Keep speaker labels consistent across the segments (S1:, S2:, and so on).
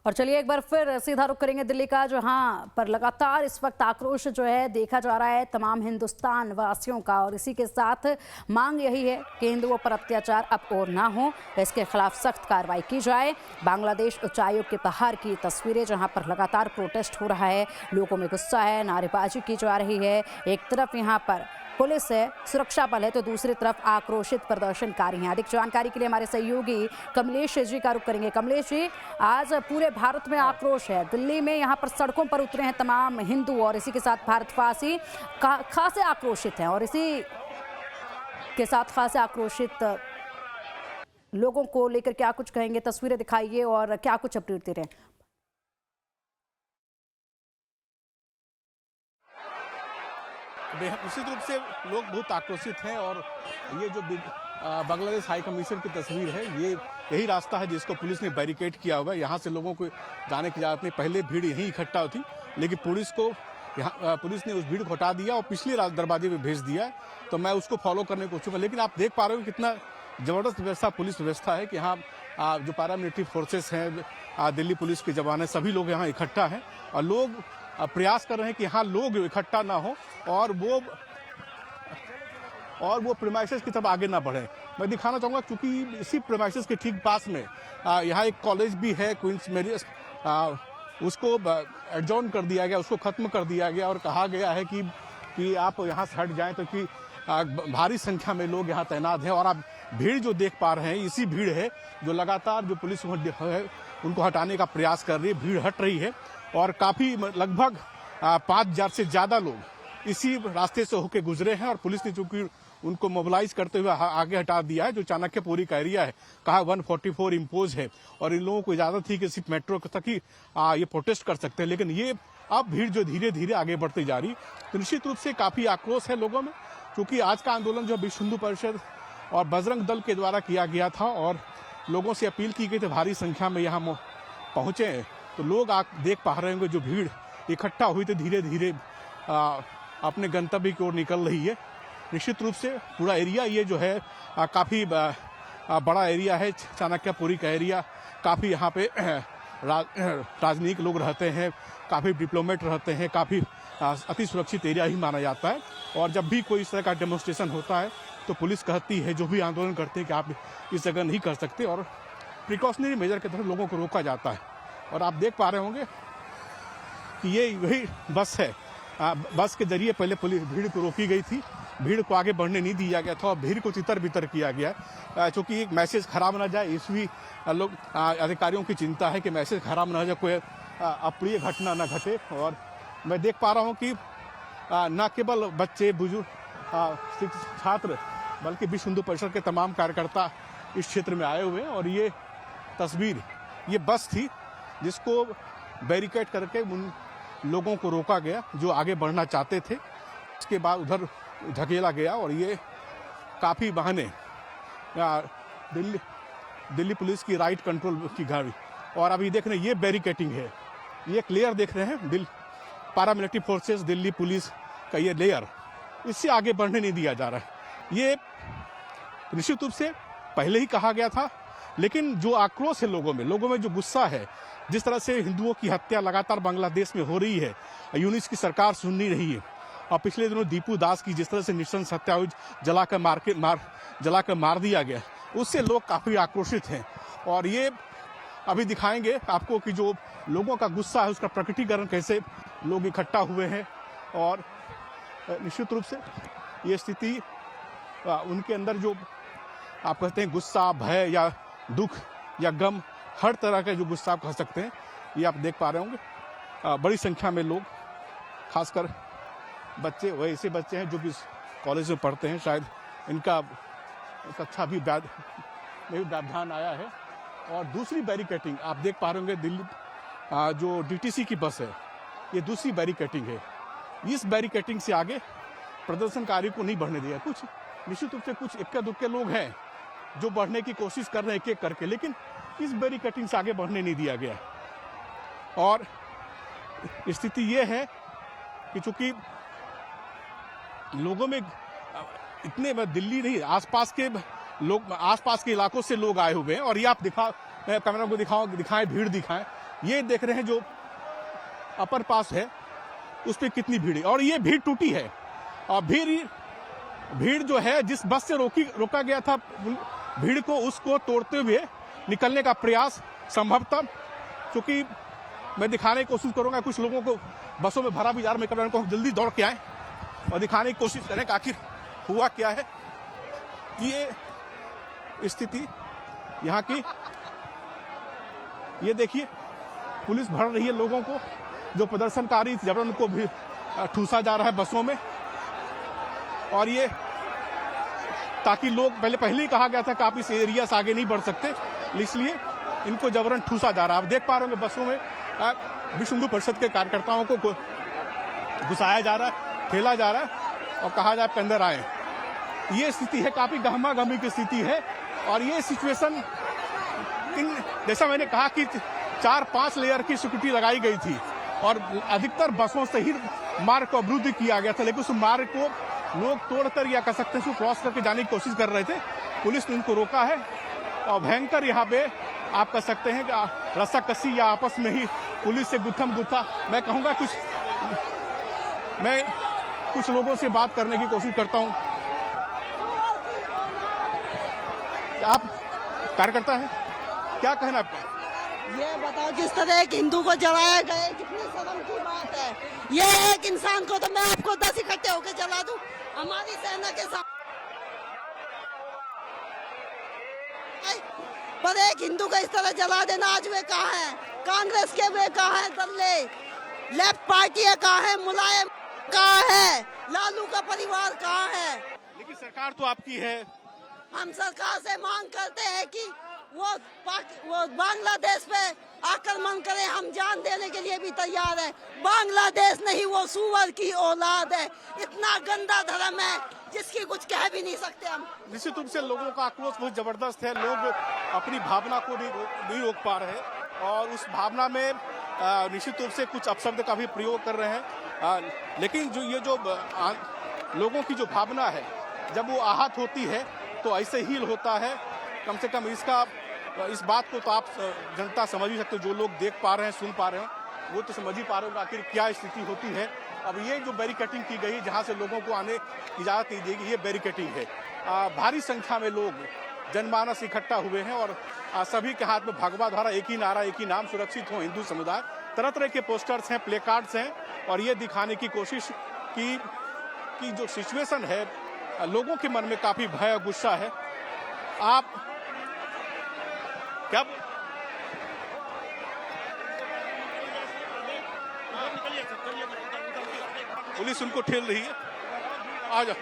S1: और चलिए एक बार फिर सीधा रुख करेंगे दिल्ली का, जहां पर लगातार इस वक्त आक्रोश जो है देखा जा रहा है तमाम हिंदुस्तान वासियों का। और इसी के साथ मांग यही है कि हिंदुओं पर अत्याचार अब और ना हो, इसके खिलाफ सख्त कार्रवाई की जाए। बांग्लादेश उच्चायोग के बाहर की तस्वीरें, जहां पर लगातार प्रोटेस्ट हो रहा है, लोगों में गुस्सा है, नारेबाजी की जा रही है। एक तरफ यहाँ पर पुलिस है, सुरक्षा बल है, तो दूसरी तरफ आक्रोशित प्रदर्शनकारी हैं। अधिक जानकारी के लिए हमारे सहयोगी कमलेश जी का रुख करेंगे। कमलेश जी, आज पूरे भारत में आक्रोश है। दिल्ली में यहाँ पर सड़कों पर उतरे हैं तमाम हिंदू और इसी के साथ भारतवासी खासे आक्रोशित हैं। और इसी के साथ खासे आक्रोशित लोगों को लेकर क्या कुछ कहेंगे, तस्वीरें दिखाइए और क्या कुछ अपडेट दे रहे हैं।
S2: निश्चित रूप से लोग बहुत आक्रोशित हैं और ये जो बांग्लादेश हाई कमीशन की तस्वीर है, ये यही रास्ता है जिसको पुलिस ने बैरिकेड किया हुआ है। यहाँ से लोगों को जाने की इजाज़त नहीं। पहले भीड़ यहीं इकट्ठा होती, लेकिन पुलिस ने उस भीड़ को हटा दिया और पिछले दरवाजे पे भेज दिया। तो मैं उसको फॉलो करने की कोशिश, लेकिन आप देख पा रहे हो कितना ज़बरदस्त व्यवस्था, पुलिस व्यवस्था है कि यहाँ जो पैरामिलिट्री फोर्सेस हैं, दिल्ली पुलिस के जवान हैं, सभी लोग यहाँ इकट्ठा हैं और लोग प्रयास कर रहे हैं कि यहाँ लोग इकट्ठा ना हो और वो प्रीमाइसेस की तरफ आगे ना बढ़े। मैं दिखाना चाहूँगा क्योंकि इसी प्रीमाइसेस के ठीक पास में यहाँ एक कॉलेज भी है, क्वींस मैरी, उसको एडजॉर्न कर दिया गया, उसको ख़त्म कर दिया गया और कहा गया है कि आप यहाँ से हट जाएं, तो कि भारी संख्या में लोग यहाँ तैनात हैं। और आप भीड़ जो देख पा रहे हैं, इसी भीड़ है जो लगातार जो पुलिस है उनको हटाने का प्रयास कर रही है। भीड़ हट रही है और काफ़ी लगभग 5,000 से ज़्यादा लोग इसी रास्ते से होकर गुजरे हैं और पुलिस ने चूंकि उनको मोबिलाइज करते हुए आगे हटा दिया है। जो चाणक्यपुरी का एरिया है, कहा 144 इम्पोज है और इन लोगों को इजाज़त थी कि सिर्फ मेट्रो तक ही ये प्रोटेस्ट कर सकते हैं, लेकिन ये अब भीड़ जो धीरे धीरे आगे बढ़ती जा रही, तो निश्चित रूप से काफ़ी आक्रोश है लोगों में, क्योंकि आज का आंदोलन जो विश्व हिंदू परिषद और बजरंग दल के द्वारा किया गया था और लोगों से अपील की गई थी भारी संख्या में यहाँ पहुँचे हैं। तो लोग देख पा रहे होंगे जो भीड़ इकट्ठा हुई तो धीरे धीरे अपने गंतव्य की ओर निकल रही है। निश्चित रूप से पूरा एरिया ये जो है काफ़ी बड़ा एरिया है, चाणक्यपुरी का एरिया। काफ़ी यहाँ पे राजनीतिक लोग रहते हैं, काफ़ी डिप्लोमेट रहते हैं, काफ़ी अति सुरक्षित एरिया ही माना जाता है। और जब भी कोई इस तरह का डेमोन्स्ट्रेशन होता है तो पुलिस कहती है, जो भी आंदोलन करते हैं, कि आप इस जगह नहीं कर सकते और प्रिकॉशनरी मेजर के तहत लोगों को रोका जाता है। और आप देख पा रहे होंगे कि ये वही बस है। बस के जरिए पहले पुलिस भीड़ को रोकी गई थी, भीड़ को आगे बढ़ने नहीं दिया गया था और भीड़ को तितर बितर किया गया, क्योंकि एक मैसेज खराब ना जाए, इसलिए लोग अधिकारियों की चिंता है कि मैसेज खराब ना हो जाए, कोई अप्रिय घटना ना घटे। और मैं देख पा रहा हूँ कि न केवल बच्चे, बुजुर्ग, छात्र, बल्कि विश्व हिंदू परिषद के तमाम कार्यकर्ता इस क्षेत्र में आए हुए हैं। और ये तस्वीर, ये बस थी जिसको बैरिकेड करके उन लोगों को रोका गया जो आगे बढ़ना चाहते थे। इसके बाद उधर धकेला गया और ये काफ़ी बहाने दिल्ली पुलिस की राइट कंट्रोल की गाड़ी। और अभी देख रहे हैं ये बैरिकेटिंग है, ये क्लियर देख रहे हैं, पैरामिलिट्री फोर्सेस, दिल्ली पुलिस का ये लेयर, इससे आगे बढ़ने नहीं दिया जा रहा है। ये निश्चित रूप से पहले ही कहा गया था, लेकिन जो आक्रोश है लोगों में जो गुस्सा है, जिस तरह से हिंदुओं की हत्या लगातार बांग्लादेश में हो रही है, यूनिस की सरकार सुन नहीं रही है। और पिछले दिनों दीपू दास की जिस तरह से नृशंस हत्या हुई, जलाकर मार दिया गया, उससे लोग काफ़ी आक्रोशित हैं। और ये अभी दिखाएंगे आपको कि जो लोगों का गुस्सा है उसका प्रकटीकरण कैसे लोग इकट्ठा हुए हैं। और निश्चित रूप से ये स्थिति उनके अंदर जो आप कहते हैं गुस्सा, भय या दुख या गम, हर तरह का जो गुस्सा आप कह सकते हैं, ये आप देख पा रहे होंगे। बड़ी संख्या में लोग, खासकर बच्चे, वैसे बच्चे हैं जो भी कॉलेज में पढ़ते हैं, शायद इनका कक्षा भी व्यवधान आया है। और दूसरी बैरिकेटिंग आप देख पा रहे होंगे, दिल्ली जो डीटीसी की बस है, ये दूसरी बैरिकेटिंग है। इस बैरिकेटिंग से आगे प्रदर्शनकारी को नहीं बढ़ने दिया। कुछ निश्चित रूप से कुछ इक्का दुक्के लोग हैं जो बढ़ने की कोशिश कर रहे हैं एक एक करके, लेकिन इस बैरिकेटिंग से आगे बढ़ने नहीं दिया गया। और स्थिति ये है कि चूंकि लोगों में इतने, दिल्ली नहीं, आसपास के इलाकों से लोग आए हुए हैं। और ये आप मैं कैमरा को दिखाएं भीड़ दिखाएं। ये देख रहे हैं जो अपर पास है उस पर कितनी भीड़ है, और ये भीड़ टूटी है। और भीड़ जो है जिस बस से रोका गया था भीड़ को, उसको तोड़ते हुए निकलने का प्रयास संभवतः, क्योंकि मैं दिखाने की कोशिश करूंगा, कुछ लोगों को बसों में भरा भी जा रहा, मैं कह को जल्दी दौड़ के आए और दिखाने की कोशिश करें कि आखिर हुआ क्या है। ये स्थिति यहाँ की, ये देखिए पुलिस भर रही है लोगों को, जो प्रदर्शनकारी जबरन को भी ठूसा जा रहा है बसों में। और ये ताकि लोग पहले ही कहा गया था कि आप इस एरिया से आगे नहीं बढ़ सकते, इसलिए इनको जबरन ठूसा जा रहा है। आप देख पा रहे होंगे बसों में विश्व हिंदू परिषद के कार्यकर्ताओं को घुसाया जा रहा है, ठेला जा रहा है और कहा जाए कि अंदर आए। ये स्थिति है, काफी गहमा गहमी की स्थिति है। और ये सिचुएशन, जैसा मैंने कहा कि 4-5 लेयर की सिक्योरिटी लगाई गई थी और अधिकतर बसों से ही मार्ग को अवरुद्ध किया गया था, लेकिन उस मार्ग को लोग तोड़कर या कह सकते हैं क्रॉस करके जाने की कोशिश कर रहे थे। पुलिस ने उनको रोका है और भयंकर यहाँ पे आप कह सकते हैं कि रस्साकसी या आपस में ही पुलिस से गुत्थम गुत्था। मैं कहूँगा मैं कुछ लोगों से बात करने की कोशिश करता हूँ। आप कार्यकर्ता हैं, क्या कहना आपका?
S3: ये बताओ किस तरह एक हिंदू को जलाया गया, कितनी शर्म की बात है। ये एक इंसान को तो मैं आपको 10 इकट्ठे होकर जला दूं हमारी सेना के साथ, पर एक हिंदू को इस तरह जला देना। आज वे कहाँ हैं? कांग्रेस के वे कहाँ हैं? दल्ले लेफ्ट पार्टियां कहाँ हैं? मुलायम कहाँ है? लालू का परिवार कहाँ है?
S2: लेकिन सरकार तो आपकी है।
S3: हम सरकार से मांग करते हैं कि वो बांग्लादेश पे आक्रमण करे, हम जान देने के लिए भी तैयार है। बांग्लादेश नहीं, वो सूअर की औलाद है। इतना गंदा धर्म है जिसकी कुछ कह भी नहीं सकते हम।
S2: निश्चित रूप से लोगों का आक्रोश बहुत जबरदस्त है। लोग अपनी भावना को नहीं रोक पा रहे और उस भावना में निश्चित रूप से कुछ अपशब्द का भी प्रयोग कर रहे हैं। लेकिन जो लोगों की जो भावना है, जब वो आहत होती है तो ऐसे ही होता है। कम से कम इस बात को तो आप जनता समझ ही सकते हो, जो लोग देख पा रहे हैं, सुन पा रहे हो, वो तो समझ ही पा रहे हो आखिर क्या स्थिति होती है। अब ये जो बैरिकेटिंग की गई, जहां से लोगों को आने की इजाजत दी जाएगी, ये बैरिकेटिंग है। भारी संख्या में लोग जनमानस इकट्ठा हुए हैं और सभी के हाथ में भगवा द्वारा एक ही नारा, एक ही नाम, सुरक्षित हो हिंदू समुदाय। तरह तरह के पोस्टर्स हैं, प्ले कार्ड्स हैं और ये दिखाने की कोशिश की जो सिचुएशन है, लोगों के मन में काफी भय और गुस्सा है। आप क्या पुलिस उनको ठेल रही है? आ जाओ,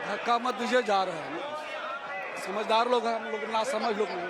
S4: धक्का मत दीजिए, जा रहे हैं। समझदार लोग हैं हम लोग, ना समझ लोग नहीं।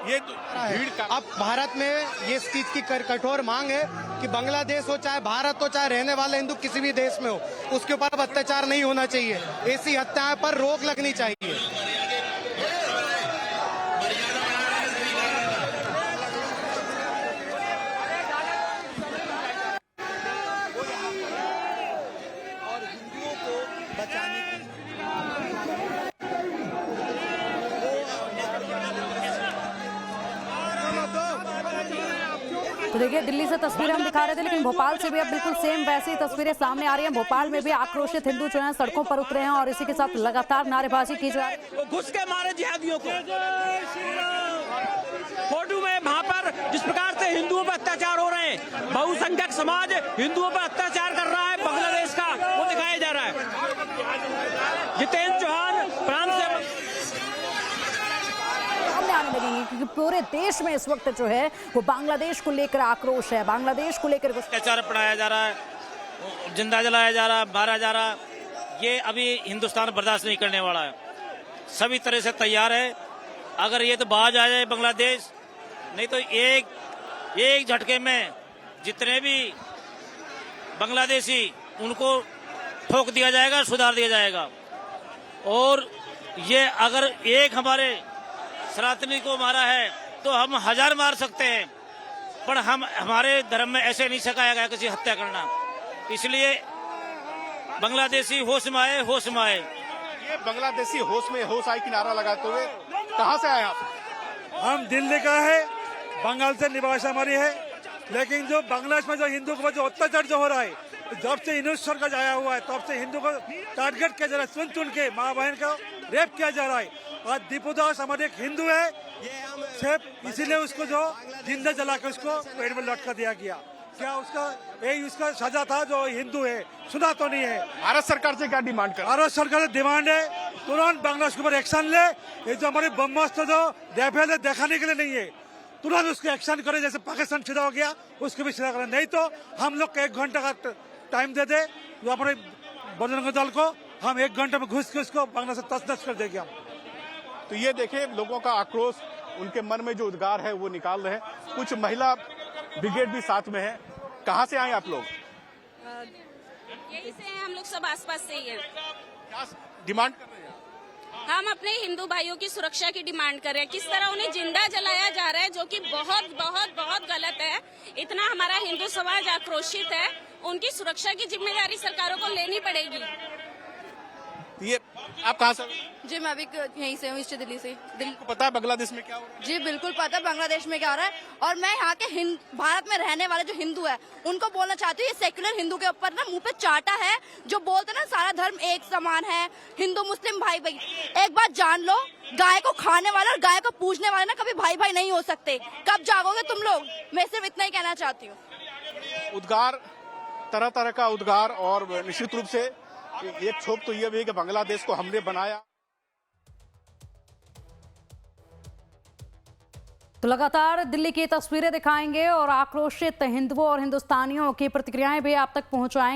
S2: ये भीड़ का
S5: अब भारत में ये इस चीज की कठोर मांग है कि बांग्लादेश हो चाहे भारत हो, चाहे रहने वाले हिंदू किसी भी देश में हो, उसके ऊपर अब अत्याचार नहीं होना चाहिए। ऐसी हत्याएं पर रोक लगनी चाहिए।
S4: और हिंदुओं को बचाने की
S1: तो देखिए, दिल्ली से तस्वीरें हम दिखा रहे थे, लेकिन भोपाल से भी अब बिल्कुल सेम वैसी तस्वीरें सामने आ रही हैं। भोपाल में भी आक्रोशित हिंदू जो हैं सड़कों पर उतरे हैं और इसी के साथ लगातार नारेबाजी की जा रही है।
S6: घुस के मारे जिहादियों को। फोटो में वहां पर जिस प्रकार से हिंदुओं पर अत्याचार हो रहे हैं, बहुसंख्यक समाज हिंदुओं पर अत्याचार कर रहा है बांग्लादेश का, वो दिखाया जा रहा है। जितेंद्र चौहान प्रांत से
S1: सामने आने लगेंगे क्योंकि पूरे देश में इस वक्त जो है वो बांग्लादेश को लेकर आक्रोश है, बांग्लादेश को लेकर
S6: अत्याचार पढ़ाया जा रहा है, जिंदा जलाया जा रहा है, मारा जा रहा है। ये अभी हिंदुस्तान बर्दाश्त नहीं करने वाला है। सभी तरह से तैयार है। अगर ये तो बाज आ जाए बांग्लादेश, नहीं तो एक झटके में जितने भी बांग्लादेशी उनको ठोक दिया जाएगा, सुधार दिया जाएगा। और ये अगर एक हमारे सनातनी को मारा है तो हम 1000 मार सकते हैं, पर हमारे धर्म में ऐसे नहीं सिखाया गया किसी हत्या करना। इसलिए बांग्लादेशी होश में आए, होश में आए।
S2: ये बांग्लादेशी होश में होश आई की नारा लगाते हुए कहाँ से आए आप?
S4: हम दिल्ली का है, बंगाल से निवास हमारी है, लेकिन जो बांग्लादेश में जो हिंदू को जो अत्याचार जो हो रहा है, जब से यूनुस सरकार आया हुआ है तब से हिंदू को टारगेट किया जा रहा है, चुन चुन के माँ बहन का रेप किया जा रहा है। आज दीपू दास हमारे एक हिंदू है, सिर्फ इसीलिए उसको जो जिंदा जला के उसको पेड़ में लटका दिया गया। क्या उसका यही उसका सजा था? जो हिंदू है सुना तो नहीं है।
S2: भारत सरकार से क्या डिमांड कर?
S4: भारत सरकार की डिमांड है तुरंत बांग्लादेश के ऊपर एक्शन ले। ये जो हमारे ब्रह्मास्त्र जो रेफेल है दिखाने के लिए नहीं है, तुरंत उसके एक्शन करे, जैसे पाकिस्तान सीधा हो गया उसको भी सीधा करें, नहीं तो हम लोग को 1 घंटा का टाइम दे दे जो हमारे बजरंग दल को, हम 1 घंटे में घुस के उसको बांग्लादेश से तस-नस कर देंगे हम।
S2: तो ये देखे लोगों का आक्रोश, उनके मन में जो उद्गार है वो निकाल रहे हैं। कुछ महिला ब्रिगेड भी साथ में है। कहाँ से आए आप लोग?
S7: यही से हैं हम लोग, सब आसपास से ही हैं।
S2: क्या डिमांड कर रहे हैं?
S7: हम अपने हिंदू भाइयों की सुरक्षा की डिमांड कर रहे हैं। किस तरह उन्हें जिंदा जलाया जा रहा है, जो कि बहुत बहुत बहुत गलत है। इतना हमारा हिंदू समाज आक्रोशित है, उनकी सुरक्षा की जिम्मेदारी सरकारों को लेनी पड़ेगी।
S2: ये आप कहाँ से?
S8: जी मैं भी यहीं से हूँ, ईस्ट दिल्ली से।
S2: आपको पता है बांग्लादेश में क्या हो रहा है?
S8: जी बिल्कुल पता है बांग्लादेश में क्या हो रहा है, और मैं यहाँ के भारत में रहने वाले जो हिंदू है उनको बोलना चाहती हूँ, ये सेक्युलर हिंदू के ऊपर ना मुंह पे चाटा है, जो बोलते ना सारा धर्म एक समान है, हिंदू मुस्लिम भाई भाई। एक बात जान लो, गाय को खाने वाला और गाय को पूजने वाले ना कभी भाई भाई नहीं हो सकते। कब जागोगे तुम लोग? मैं सिर्फ इतना ही कहना चाहती हूँ।
S2: उद्गार, तरह तरह का उद्गार, और निश्चित रूप से एक क्षोभ तो ये भी है कि बांग्लादेश को हमने बनाया।
S1: तो लगातार दिल्ली की तस्वीरें दिखाएंगे और आक्रोशित हिंदुओं और हिंदुस्तानियों की प्रतिक्रियाएं भी आप तक पहुंचाएंगे।